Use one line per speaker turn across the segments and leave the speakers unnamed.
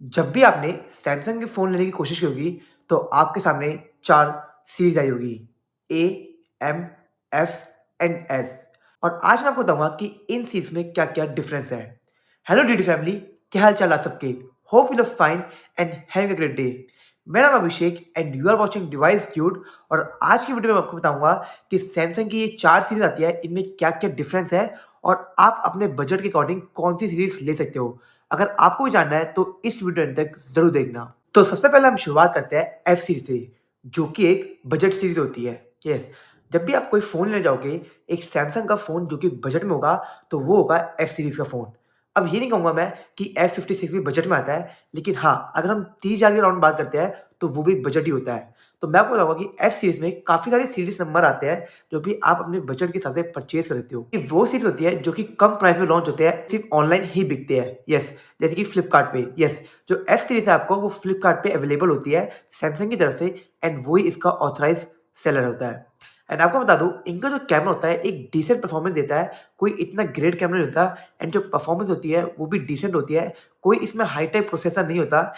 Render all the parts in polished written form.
जब भी आपने सैमसंग के फ़ोन लेने की कोशिश की होगी, तो आपके सामने 4 सीरीज़ आई होगी ए, एम, एफ एंड एस। और आज मैं आपको बताऊँगा कि इन सीरीज़ में क्या-क्या डिफ़रेंस है। हेलो डीडी फैमिली, क्या हाल-चाल आप सबके? Hope you are fine and having a great day. मेरा नाम Abhishek and you are watching device dude. और आज की वीडियो में आपको बताऊँगा कि सैमसंग की ये 4 सीरीज़ आती है, इनमें क्या-क्या डिफ़रेंस है और आप अपने बजट के अकॉर्डिंग कौन-सी सीरीज़ ले सकते हो। अगर आपको भी जानना है तो इस वीडियो अंत तक ज़रूर देखना। तो सबसे पहले हम शुरुआत करते हैं एफ सीरीज़ से, जो कि एक बजट सीरीज़ होती है। यस, जब भी आप कोई फ़ोन लेने जाओगे, एक सैमसंग का फ़ोन जो कि बजट में होगा, तो वो होगा एफ सीरीज़ का फ़ोन। अब ये नहीं कहूँगा मैं कि F56 भी बजट में आता है, लेकिन हाँ, अगर हम 30,000 के अराउंड बात करते हैं, तो वो भी बजट ही होता है। तो मैं आपको बताऊँगा कि एफ सीरीज़ में काफ़ी सारे सीरीज़ नंबर आते हैं, जो भी आप अपने बजट के हिसाब से परचेज़ कर सकते हो। ये वो सीरीज़ होती है, जो कि कम प्राइस में लॉन्च होते हैं, सिर्फ़ ऑनलाइन ही बिकते हैं। यस, जैसे कि फ्लिपकार्ट पे। यस, जो एफ सीरीज़ है आपको, वो फ्लिपकार्ट पे अवेलेबल होती है सैमसंग की तरफ से एंड वो ही इसका ऑथराइज़्ड सेलर होता है। एंड आपको बता दूँ, इनका जो कैमरा होता है, एक डिसेंट परफ़ॉर्मेंस देता है। कोई इतना ग्रेट कैमरा नहीं होता एंड जो परफ़ॉर्मेंस होती है, वो भी डिसेंट होती है। कोई इसमें हाई-टेक प्रोसेसर नहीं होता।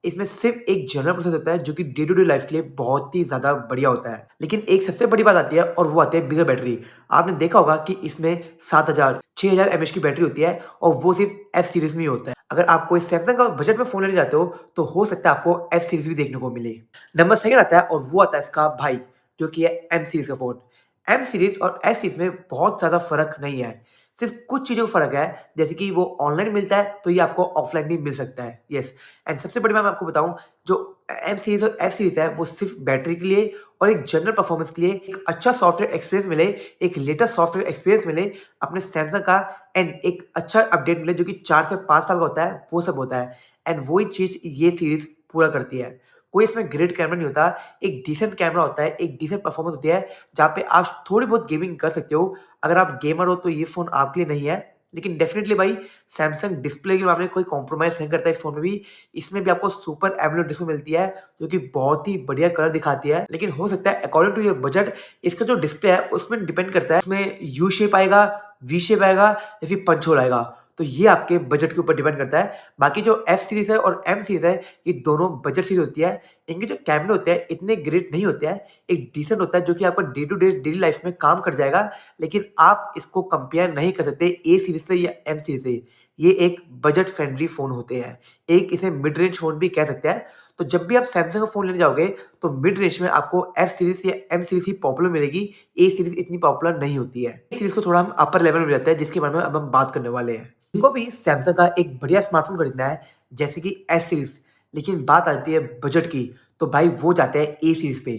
इसमें सिर्फ़ एक जनरल प्रोसेसर होता है, जो कि डे टू डे लाइफ़ के लिए बहुत ही ज़्यादा बढ़िया होता है। लेकिन एक सबसे बड़ी बात आती है और वो आती है बिगर बैटरी। आपने देखा होगा कि इसमें 7000, 6000 एमएच की बैटरी होती है और वो सिर्फ़ एफ सीरीज़ में ही होता है। अगर आप कोई सैमसंग का बजट में फ़ोन लेने जाते हो, तो हो सकता है आपको एफ सीरीज़ भी देखने को मिले। नंबर सेकंड आता है और वो आता है इसका भाई, जो कि है एम सीरीज़ का फ़ोन। एम सीरीज़ और एस सीरीज़ में बहुत ज़्यादा फ़र्क नहीं है। सिर्फ़ कुछ चीज़ों का फ़र्क है, जैसे कि वो ऑनलाइन मिलता है, तो ये आपको ऑफ़लाइन भी मिल सकता है। येस, एंड सबसे बड़ी बात मैं आपको बताऊँ, जो एम सीरीज़ और एफ सीरीज़ है, वो सिर्फ़ बैटरी के लिए और एक जनरल परफ़ॉर्मेंस के लिए एक अच्छा सॉफ्टवेयर एक्सपीरियंस मिले, एक लेटेस्ट सॉफ्टवेयर एक्सपीरियंस मिले अपने सैमसंग का एंड एक अच्छा अपडेट मिले, जो कि 4 से 5 साल का होता है, वो सब होता है। एंड वही चीज़ ये सीरीज़ पूरा करती है। कोई इसमें ग्रेट कैमरा नहीं होता, एक डिसेंट कैमरा होता है, एक डिसेंट परफ़ॉर्मेंस होती है, जहाँ पे आप थोड़ी बहुत गेमिंग कर सकते हो। अगर आप गेमर हो तो ये फ़ोन आपके लिए नहीं है, लेकिन डेफ़िनिटली भाई सैमसंग डिस्प्ले के मामले में कोई कॉम्प्रोमाइज़ नहीं करता इस फ़ोन में भी। इसमें भी आपको सुपर एमोलेड डिस्प्ले मिलती है, जो कि बहुत ही बढ़िया कलर दिखाती है। लेकिन हो सकता है अकॉर्डिंग टू योर बजट इसका जो डिस्प्ले है उसमें डिपेंड करता है, उसमें यू शेप आएगा, वी शेप आएगा या फिर पंच होल आएगा। तो ये आपके बजट के ऊपर डिपेंड करता है। बाकी जो एफ सीरीज़ है और एम सीरीज़ है, ये दोनों बजट सीरीज़ होती है। इनके जो कैमरे होते हैं इतने ग्रेट नहीं होते हैं, एक डिसेंट होता है जो कि आपका day to day daily life में काम कर जाएगा, लेकिन आप इसको कंपेयर नहीं कर सकते ए सीरीज़ से या एम सीरीज़ से। ये एक बजट फ्रेंडली फ़ोन होते हैं, एक इसे मिड रेंज फ़ोन भी कह सकते हैं। तो जब भी आप सैमसंग का फ़ोन लेने जाओगे, तो मिड रेंज में आपको एफ सीरीज़ या एम सीरीज़ ही पॉपुलर मिलेगी, ए सीरीज़ इतनी पॉपुलर नहीं होती है। ए सीरीज़ को थोड़ा हम अपर लेवल में जाते हैं, जिसके बारे में अब हम बात करने वाले हैं। जिनको भी सैमसंग का एक बढ़िया स्मार्टफ़ोन खरीदना है, जैसे कि एस सीरीज़, लेकिन बात आती है बजट की, तो भाई वो जाते हैं ए सीरीज़ पे।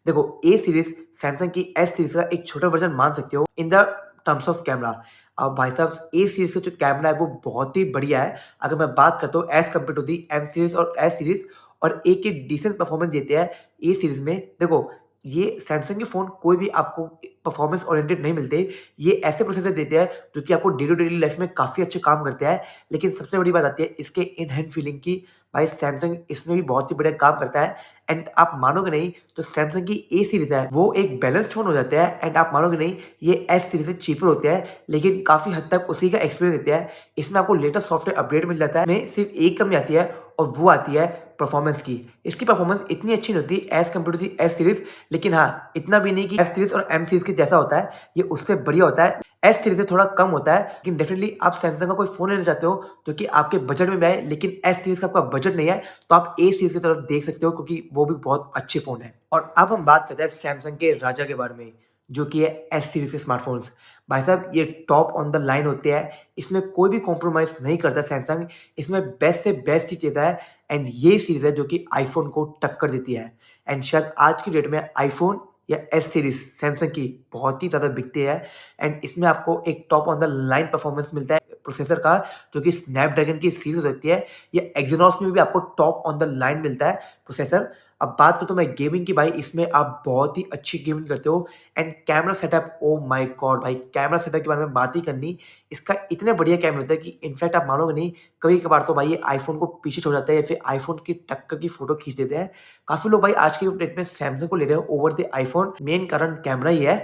देखो, ए सीरीज़ सैमसंग की एस सीरीज़ का एक छोटा वर्ज़न मान सकते हो in the terms of camera. अब भाई साहब ए सीरीज़ का जो कैमरा है वो बहुत ही बढ़िया है। अगर मैं बात करता हूँ as compare to the M series और एस सीरीज़, और एक एक डिसेंट परफ़ॉर्मेंस देते हैं ए सीरीज़ में। देखो, ये सैमसंग के फ़ोन कोई भी आपको परफ़ॉर्मेंस ओरिएंटेड नहीं मिलते। ये ऐसे प्रोसेसर देते हैं जो कि आपको डे टू डे लाइफ़ में काफ़ी अच्छे काम करते हैं। लेकिन सबसे बड़ी बात आती है इसके इन हैंड फीलिंग की। भाई सैमसंग इसमें भी बहुत ही बढ़िया काम करता है एंड आप मानोगे नहीं, जो सैमसंग की ए सीरीज़ है वो एक बैलेंस्ड फ़ोन हो जाता है एंड आप मानोगे नहीं, ये एस सीरीज़ से चीपर होते हैं, लेकिन काफ़ी हद तक उसी का एक्सपीरियंस देते हैं। इसमें आपको लेटेस्ट सॉफ्टवेयर अपडेट मिल जाता है, में सिर्फ़ एक कमी आती है और वो आती है परफ़ॉर्मेंस की। इसकी परफ़ॉर्मेंस इतनी अच्छी नहीं होती as compare to the S series, लेकिन हाँ, इतना भी नहीं कि एस सीरीज़ और एम सीरीज़ के जैसा होता है, ये उससे बढ़िया होता है। एस सीरीज़ से थोड़ा कम होता है, लेकिन डेफ़िनिटली आप सैमसंग का कोई फ़ोन लेना चाहते हो जो कि आपके बजट में भी आए, लेकिन एस सीरीज़ का आपका बजट नहीं है, तो आप ए सीरीज़ की तरफ देख सकते हो, क्योंकि वो भी बहुत अच्छे फ़ोन है। और अब हम बात करते हैं सैमसंग के राजा के बारे में, जो कि है एस सीरीज़ के स्मार्टफ़ोन्स। भाई साहब, ये टॉप ऑन द लाइन होते हैं, इसमें कोई भी कॉम्प्रोमाइज़ नहीं करता सैमसंग, इसमें बेस्ट से बेस्ट चीज़ देता है एंड ये सीरीज़ है जो कि आईफ़ोन को टक्कर देती है। एंड शायद आज की डेट में आईफ़ोन या एस सीरीज़ सैमसंग की बहुत ही ज़्यादा बिकती है एंड इसमें आपको एक top on the line performance मिलता है प्रोसेसर का, जो कि स्नैपड्रैगन की सीरीज़ होती है। ये एक्सिनॉस में भी आपको टॉप ऑन द लाइन मिलता है प्रोसेसर। अब बात करूँ तो मैं गेमिंग की, भाई इसमें आप बहुत ही अच्छी गेमिंग करते हो and camera setup, oh my God भाई, कैमरा सेटअप के बारे में बात ही करनी। इसका इतने बढ़िया कैमरा होता है कि इनफैक्ट आप मानोगे नहीं, कभी-कभार तो भाई ये आईफ़ोन को पीछे छोड़ जाता है या फिर आईफ़ोन की टक्कर की फ़ोटो खींच देते हैं। काफ़ी लोग भाई आज की डेट में सैमसंग को ले रहे हैं ओवर द आईफ़ोन, मेन कारण कैमरा ही है।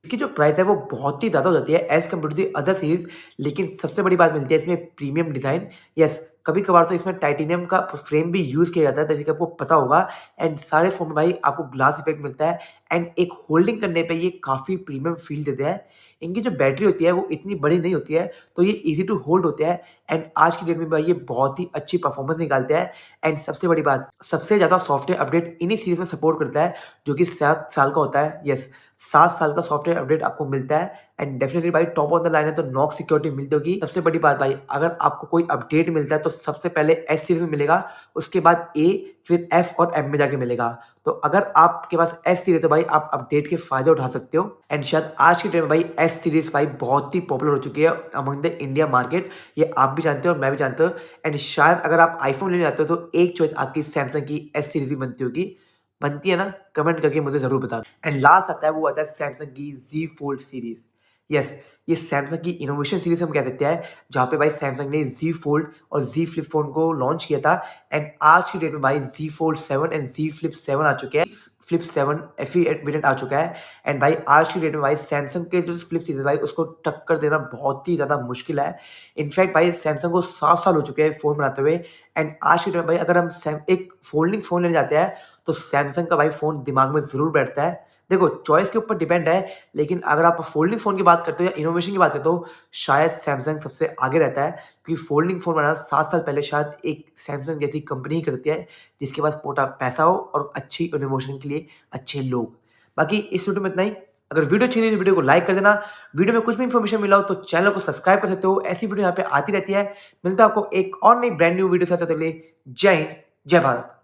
इसकी जो प्राइस है वो बहुत ही ज़्यादा हो जाती है as compare to the other series, लेकिन सबसे बड़ी बात मिलती है इसमें प्रीमियम डिज़ाइन। यस, कभी-कभार तो इसमें टाइटेनियम का फ्रेम भी यूज़ किया जाता है, जैसे कि आपको पता होगा। एंड सारे फ़ोन में भाई आपको ग्लास इफ़ेक्ट मिलता है एंड एक होल्डिंग करने पे ये काफ़ी प्रीमियम फ़ील देते हैं। इनकी जो बैटरी होती है वो इतनी बड़ी नहीं होती है, तो ये ईज़ी टू होल्ड होते हैं एंड आज की डेट में भाई ये बहुत ही अच्छी परफ़ॉर्मेंस निकालते हैं। एंड सबसे बड़ी बात, सबसे ज़्यादा सॉफ्टवेयर अपडेट इन्हीं सीरीज़ में सपोर्ट करता है, जो कि 7 साल का होता है। यस, 7 साल का सॉफ्टवेयर अपडेट आपको मिलता है एंड डेफिनिटली भाई टॉप ऑफ द लाइन है, तो नॉक सिक्योरिटी मिलती होगी। सबसे बड़ी बात भाई, अगर आपको कोई अपडेट मिलता है तो सबसे पहले एस सीरीज़ में मिलेगा, उसके बाद ए, फिर एफ और एम में जाके मिलेगा। तो अगर आपके पास एस सीरीज़ है तो भाई आप अपडेट के फ़ायदे उठा सकते हो। एंड शायद आज के टाइम में भाई एस सीरीज़ भाई बहुत ही पॉपुलर हो चुकी है अमंग द इंडिया मार्केट। ये आप भी जानते हो और मैं भी जानता हूँ। एंड शायद अगर आप आईफ़ोन लेने जाते हो तो एक चॉइस आपकी सैमसंग की एस सीरीज़ भी बनती होगी। बनती है ना? कमेंट करके मुझे ज़रूर बताना। एंड लास्ट आता है, वो आता है सैमसंग की ज़ी फोल्ड सीरीज़। यस, ये सैमसंग की इनोवेशन सीरीज़ हम कह सकते हैं, जहाँ पे भाई सैमसंग ने ज़ी फोल्ड और ज़ी फ्लिप फ़ोन को लॉन्च किया था। एंड आज की डेट में भाई ज़ी फोल्ड 7 एंड ज़ी फ्लिप 7 आ चुके हैं। फ्लिप 7 FE वेरिएंट आ चुका है। एंड भाई आज की डेट में भाई सैमसंग के जो फ्लिप सीरीज़ है भाई, उसको टक्कर देना बहुत ही ज़्यादा मुश्किल है। इनफैक्ट भाई सैमसंग को 7 साल हो चुके हैं फ़ोन बनाते हुए। एंड आज की डेट में भाई अगर हम एक फोल्डिंग फ़ोन लेने जाते हैं, तो सैमसंग का भाई फ़ोन दिमाग में ज़रूर बैठता है। देखो, चॉइस के ऊपर डिपेंड है, लेकिन अगर आप फोल्डिंग फ़ोन की बात करते हो या इनोवेशन की बात करते हो, शायद सैमसंग सबसे आगे रहता है, क्योंकि फोल्डिंग फ़ोन बनाना 7 साल पहले शायद एक सैमसंग जैसी कंपनी ही कर सकती है, जिसके पास मोटा पैसा हो और अच्छी इनोवेशन के लिए अच्छे लोग। बाकी इस वीडियो में इतना ही। अगर वीडियो अच्छी लगी तो वीडियो को लाइक कर देना। वीडियो में कुछ भी इन्फॉर्मेशन मिला हो तो चैनल को सब्सक्राइब कर सकते हो। ऐसी वीडियो यहाँ पे आती रहती है। मिलता है आपको एक और नई ब्रांड न्यू वीडियो के साथ, तब तक के लिए जय हिंद, जय भारत।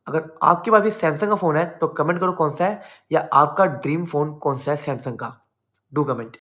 अगर आपके पास भी सैमसंग का फ़ोन है तो कमेंट करो कौन-सा है, या आपका ड्रीम फ़ोन कौन-सा है सैमसंग का? Do comment.